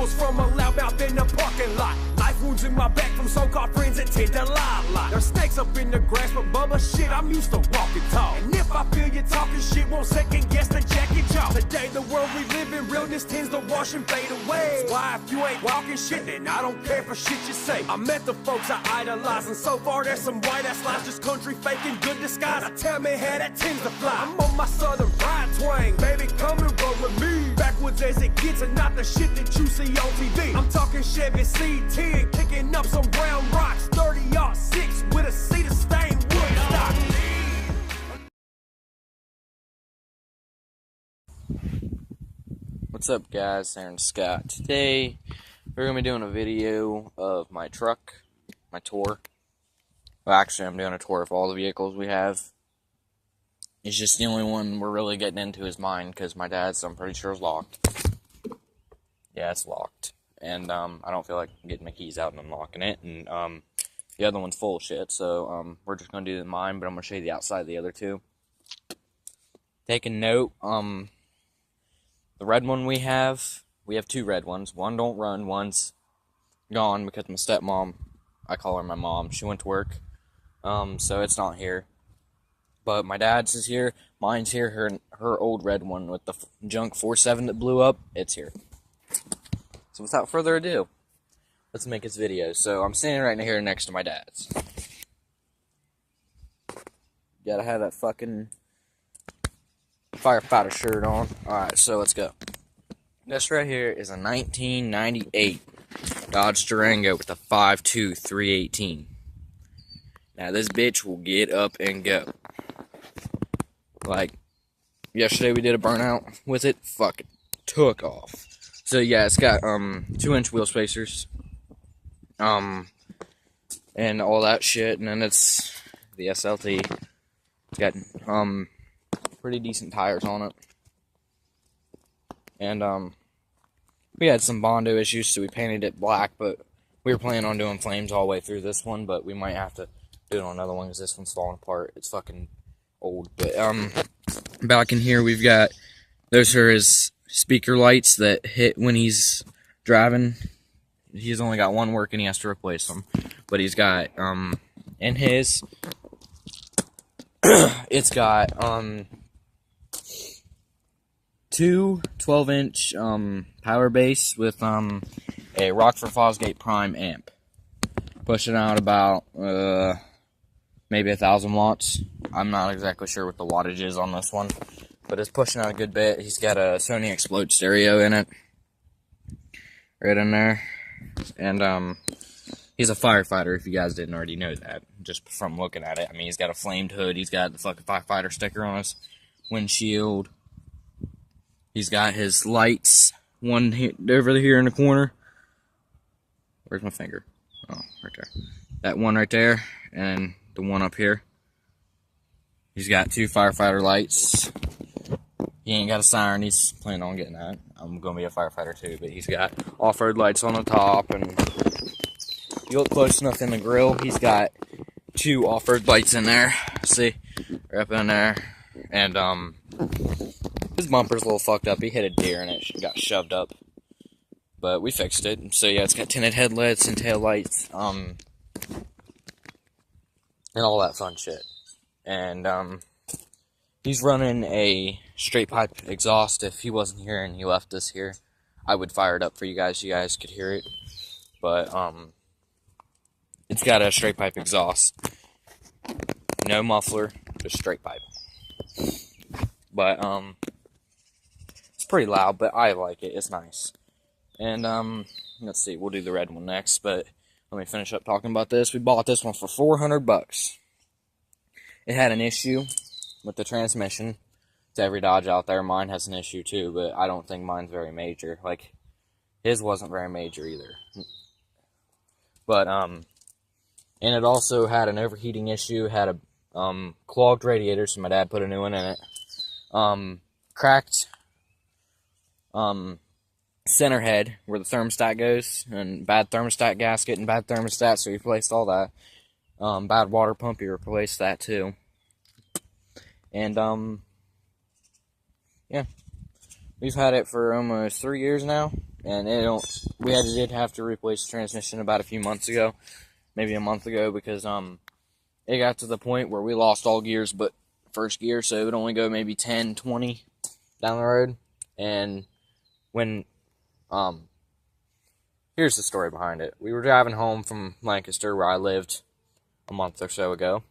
vehicles from a loudmouth in the parking lot. Life wounds in my back from so-called friends that tend to lie a lot. There's snakes up in the grass, but Bubba, shit, I'm used to walking tall. And if I feel you talking shit, won't second guess the jacket jaw. Today, the world we live in, realness tends to wash and fade away. That's why if you ain't walking shit, then I don't care for shit you say. I met the folks I idolize, and so far there's some white-ass lies, just country faking good disguise. Now tell me how that tends to fly. I'm on my southern pride twang, baby, come and roll with me. Backwoods as it gets, and not the shit that you see on TV. I'm talking Chevy C10, kicking up some brown rocks, 30-06 with a seat of stained wood stock. What's up, guys? Aaron Scott. Today we're gonna be doing a video of my truck, my tour. Well, actually, I'm doing a tour of all the vehicles we have. It's just the only one we're really getting into is mine, because my dad's, I'm pretty sure, is locked. Yeah, it's locked. And I don't feel like getting my keys out and unlocking it. And the other one's full of shit, so we're just gonna do mine, but I'm gonna show you the outside of the other two. Take a note, the red one we have two red ones. One don't run, one's gone because my stepmom, I call her my mom, she went to work, so it's not here. But my dad's is here, mine's here, her old red one with the junk 4.7 that blew up, it's here. So without further ado, let's make this video. So I'm standing right here next to my dad's. Gotta have that fucking firefighter shirt on. Alright, so let's go. This right here is a 1998 Dodge Durango with a 5.2 318. Now this bitch will get up and go. Like, yesterday we did a burnout with it, fucking took off. So yeah, it's got 2-inch wheel spacers, and all that shit, and then it's the SLT. It's got pretty decent tires on it. And we had some Bondo issues, so we painted it black, but we were planning on doing flames all the way through this one, but we might have to do it on another one because this one's falling apart. It's fucking old. But back in here we've got, those are his speaker lights that hit when he's driving. He's only got one working, he has to replace them. But he's got in his it's got two 12-inch power base with a Rockford Fosgate Prime amp, pushing out about maybe 1,000 watts. I'm not exactly sure what the wattage is on this one, but it's pushing out a good bit. He's got a Sony Explode stereo in it, right in there, and he's a firefighter, if you guys didn't already know that, just from looking at it. I mean, he's got a flamed hood, he's got the fucking firefighter sticker on his windshield, he's got his lights, one over here in the corner. Where's my finger? Oh, right there. That one right there, and the one up here. He's got two firefighter lights. He ain't got a siren, he's planning on getting that. I'm gonna be a firefighter too, but he's got off-road lights on the top, and if you look close enough in the grill, he's got two off-road lights in there. See? Right up in there. And his bumper's a little fucked up. He hit a deer and it got shoved up. But we fixed it. So yeah, it's got tinted headlights and tail lights, and all that fun shit. And he's running a straight pipe exhaust. If he wasn't here and he left this here, I would fire it up for you guys so you guys could hear it. But it's got a straight pipe exhaust. No muffler, just straight pipe. But it's pretty loud, but I like it. It's nice. And let's see, we'll do the red one next, but let me finish up talking about this. We bought this one for $400. It had an issue with the transmission. To every Dodge out there, mine has an issue too, but I don't think mine's very major. Like, his wasn't very major either. But and it also had an overheating issue, had a clogged radiator, so my dad put a new one in it. Cracked center head where the thermostat goes, and bad thermostat gasket and bad thermostat, so he replaced all that. Bad water pump, he replaced that too. And yeah, we've had it for almost 3 years now. and did have to replace the transmission about a few months ago, maybe a month ago, because it got to the point where we lost all gears but first gear, so it would only go maybe 10, 20 down the road. And when here's the story behind it. We were driving home from Lancaster, where I lived a month or so ago,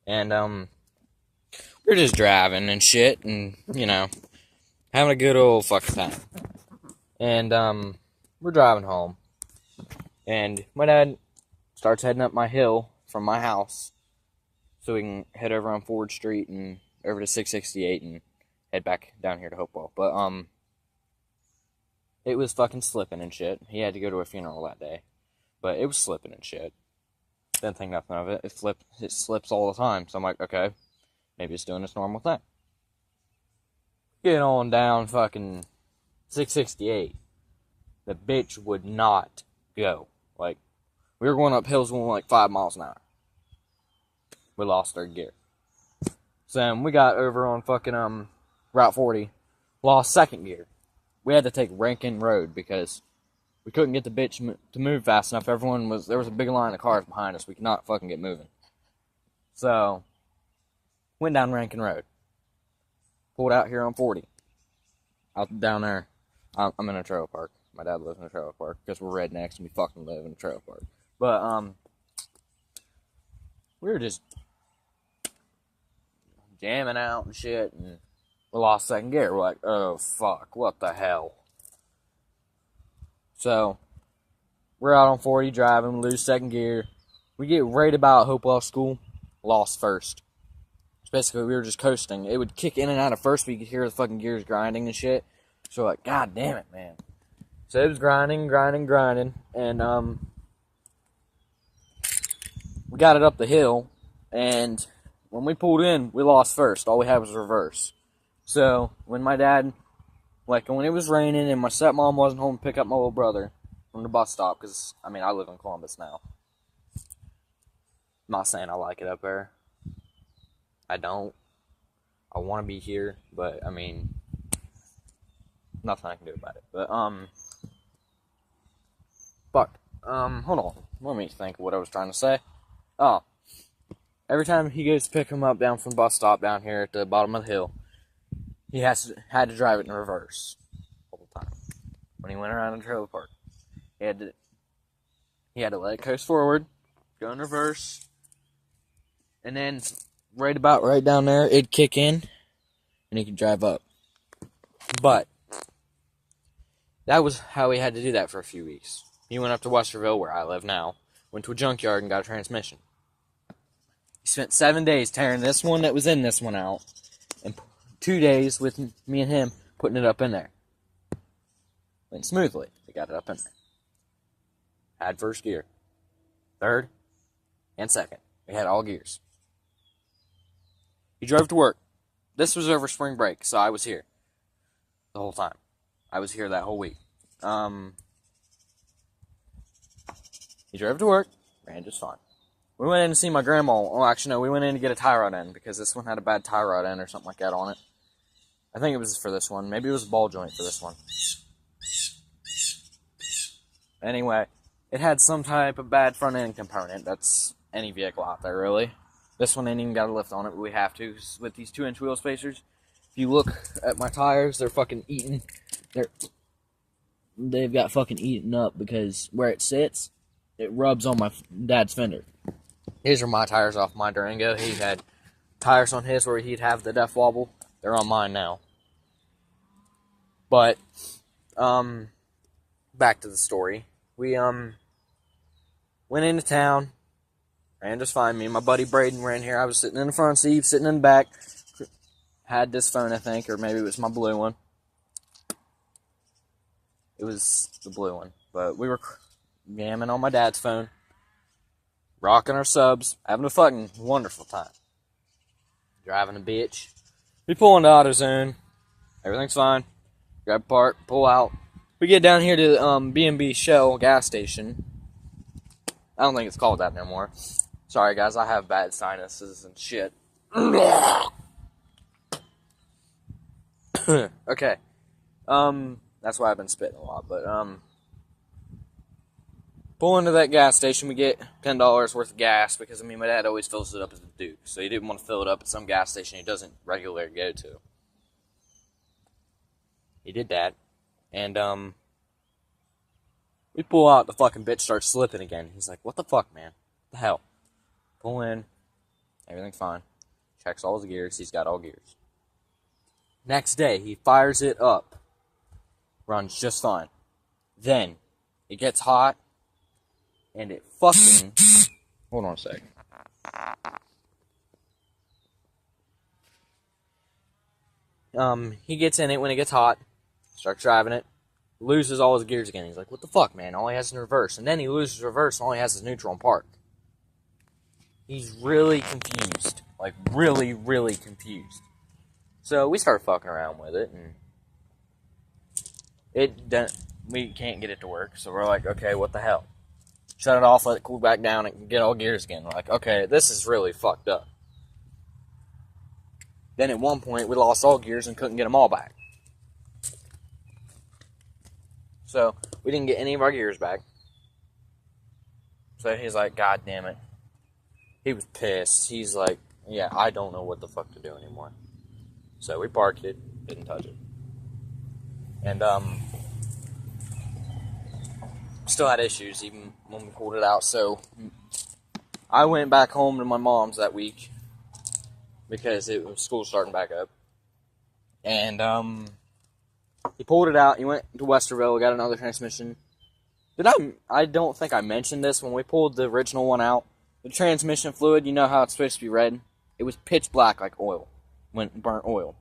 and we were just driving and shit, and having a good old fucking time. And we're driving home, and my dad starts heading up my hill from my house so we can head over on Ford Street and over to 668 and head back down here to Hopewell. But it was fucking slipping and shit. He had to go to a funeral that day, but it was slipping and shit. Didn't think nothing of it. It slips all the time. So I'm like, okay, maybe it's doing its normal thing. Get on down fucking 668. The bitch would not go. Like, we were going up hills going like 5 miles an hour. We lost our gear. So then we got over on fucking Route 40. Lost second gear. We had to take Rankin Road because we couldn't get the bitch to move fast enough. There was a big line of cars behind us. We could not fucking get moving. So, went down Rankin Road. Pulled out here on 40. Out down there. I'm in a trailer park. My dad lives in a trailer park because we're rednecks and we fucking live in a trailer park. But, we were just jamming out and shit, and we lost second gear. We're like, oh fuck, what the hell? So, we're out on 40 driving, lose second gear. We get right about Hopewell School, lost first. Basically, we were just coasting. It would kick in and out at first, but you could hear the fucking gears grinding and shit. So, like, god damn it, man. So, it was grinding, and, we got it up the hill, and when we pulled in, we lost first. All we had was reverse. So, when my dad, when it was raining and my stepmom wasn't home to pick up my little brother from the bus stop, because, I live in Columbus now. I'm not saying I like it up there. I don't. I want to be here, but, nothing I can do about it. But, hold on. Let me think of what I was trying to say. Oh, every time he goes to pick him up down from the bus stop down here at the bottom of the hill, he had to drive it in reverse all the time. When he went around the trailer park, he had to let it coast forward, go in reverse, and then right down there, it'd kick in, and he could drive up. But that was how he had to do that for a few weeks. He went up to Westerville, where I live now, went to a junkyard and got a transmission. He spent 7 days tearing this one that was in this one out, and 2 days with me and him putting it up in there. Went smoothly. We got it up in there. Had first gear, third, and second. We had all gears. He drove to work. This was over spring break, so I was here the whole time. I was here that whole week. He drove to work, ran just fine. We went in to see my grandma. Oh, actually, no, we went in to get a tie rod in because this one had a bad tie rod end or something like that on it. I think it was for this one. Maybe it was a ball joint for this one. Anyway, it had some type of bad front end component. That's any vehicle out there, really. This one ain't even got a lift on it, but we have to with these 2-inch wheel spacers. If you look at my tires, they're fucking eaten. They've got fucking eaten up because where it sits, it rubs on my dad's fender. These are my tires off my Durango. He had tires on his where he'd have the def wobble. They're on mine now. But, back to the story. We, went into town. Ran just fine. Me and my buddy Braden were in here. I was sitting in the front seat, sitting in the back. Had this phone, I think, or maybe it was my blue one. It was the blue one. But we were jamming on my dad's phone. Rocking our subs. Having a fucking wonderful time. Driving a bitch. We pull into AutoZone. Everything's fine. Grab a part, pull out. We get down here to B&B Shell gas station. I don't think it's called that no more. Sorry guys, I have bad sinuses and shit. Okay. That's why I've been spitting a lot. But, pull into that gas station, we get $10 worth of gas, because, I mean, my dad always fills it up at the Duke, so he didn't want to fill it up at some gas station he doesn't regularly go to. He did that, and, we pull out, the fucking bitch starts slipping again. He's like, what the fuck, man? What the hell? Pull in, everything's fine. Checks all his gears, he's got all gears. Next day, he fires it up. Runs just fine. Then, it gets hot, and it fucking... Hold on a second. He gets in it when it gets hot, starts driving it, loses all his gears again. He's like, what the fuck, man? All he has is reverse. And then he loses reverse, and all he has is neutral and park. He's really confused. Like, really, really confused. So, we start fucking around with it, and we can't get it to work, so we're like, okay, what the hell? Shut it off, let it cool back down, and get all gears again. We're like, okay, this is really fucked up. Then at one point, we lost all gears and couldn't get them all back. So, we didn't get any of our gears back. So he's like, God damn it. He was pissed. He's like, yeah, I don't know what the fuck to do anymore. So we parked it, didn't touch it. And, still had issues even when we pulled it out. So I went back home to my mom's that week because it was school starting back up. And, he pulled it out. He went to Westerville, got another transmission. I don't think I mentioned this when we pulled the original one out. The transmission fluid, you know how it's supposed to be red? It was pitch black like oil. Burnt oil.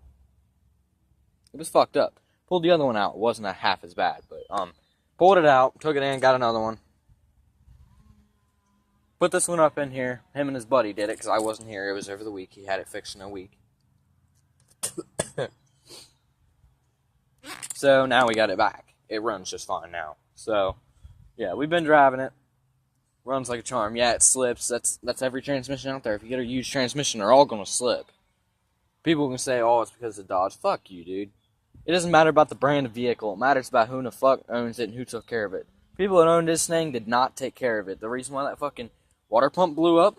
It was fucked up. Pulled the other one out. It wasn't a half as bad, but, pulled it out, took it in, got another one. Put this one up in here. Him and his buddy did it, because I wasn't here. It was over the week. He had it fixed in a week. So, now we got it back. It runs just fine now. So, yeah, we've been driving it. Runs like a charm. Yeah, it slips. That's every transmission out there. If you get a used transmission, they're all going to slip. People can say, oh, it's because of Dodge. Fuck you, dude. It doesn't matter about the brand of vehicle. It matters about who the fuck owns it and who took care of it. People that owned this thing did not take care of it. The reason why that fucking water pump blew up,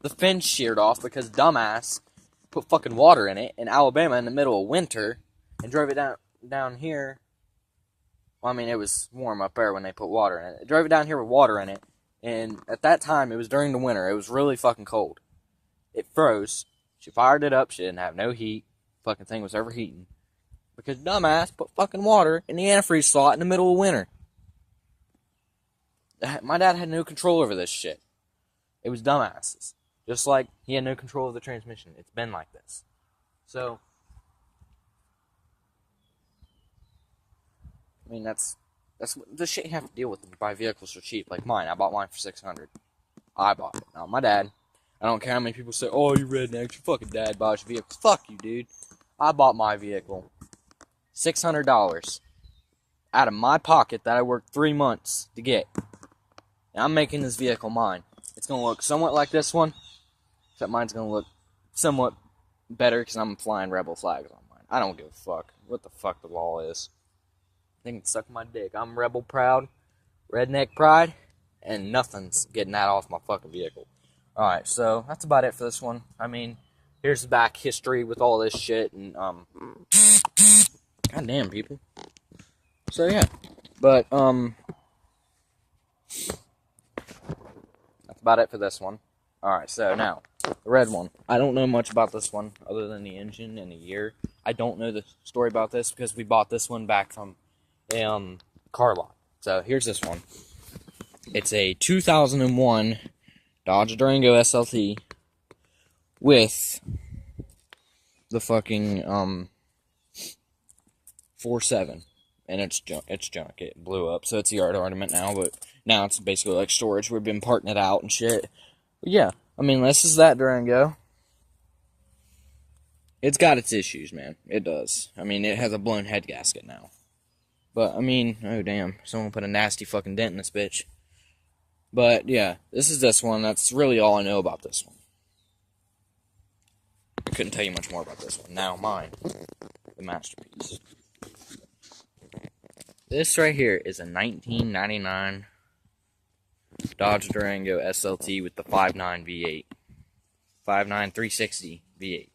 the fin sheared off because dumbass put fucking water in it in Alabama in the middle of winter and drove it down here. Well, I mean, it was warm up there when they put water in it. It drove it down here with water in it, and at that time, it was during the winter. It was really fucking cold. It froze. She fired it up. She didn't have no heat. Fucking thing was overheating. Because dumbass put fucking water in the antifreeze slot in the middle of winter. My dad had no control over this shit. It was dumbasses. Just like he had no control of the transmission. It's been like this. So, I mean, that's the shit you have to deal with when you buy vehicles for cheap. Like mine. I bought mine for $600. I bought it. Now, my dad, I don't care how many people say, oh, you rednecks, your fucking dad buys your vehicles. Fuck you, dude. I bought my vehicle. $600 out of my pocket that I worked 3 months to get. And I'm making this vehicle mine. It's going to look somewhat like this one, except mine's going to look somewhat better because I'm flying rebel flags on mine. I don't give a fuck what the fuck the law is. They can suck my dick. I'm rebel proud, redneck pride, and nothing's getting that off my fucking vehicle. Alright, so that's about it for this one. I mean, here's the back history with all this shit, and, goddamn, people. So, yeah. But, that's about it for this one. Alright, so now, the red one. I don't know much about this one, other than the engine and the year. I don't know the story about this, because we bought this one back from a, car lot. So, here's this one. It's a 2001 Dodge Durango SLT with the fucking, 4.7, and it's junk. It blew up, so it's a yard ornament now, but now it's basically like storage. We've been parking it out and shit. But yeah, I mean, this is that Durango. It's got its issues, man. It does. I mean, it has a blown head gasket now. But, I mean, oh damn, someone put a nasty fucking dent in this bitch. But, yeah, this is this one. That's really all I know about this one. I couldn't tell you much more about this one. Now, mine. The masterpiece. This right here is a 1999 Dodge Durango SLT with the 5.9 V8. 5.9 360 V8.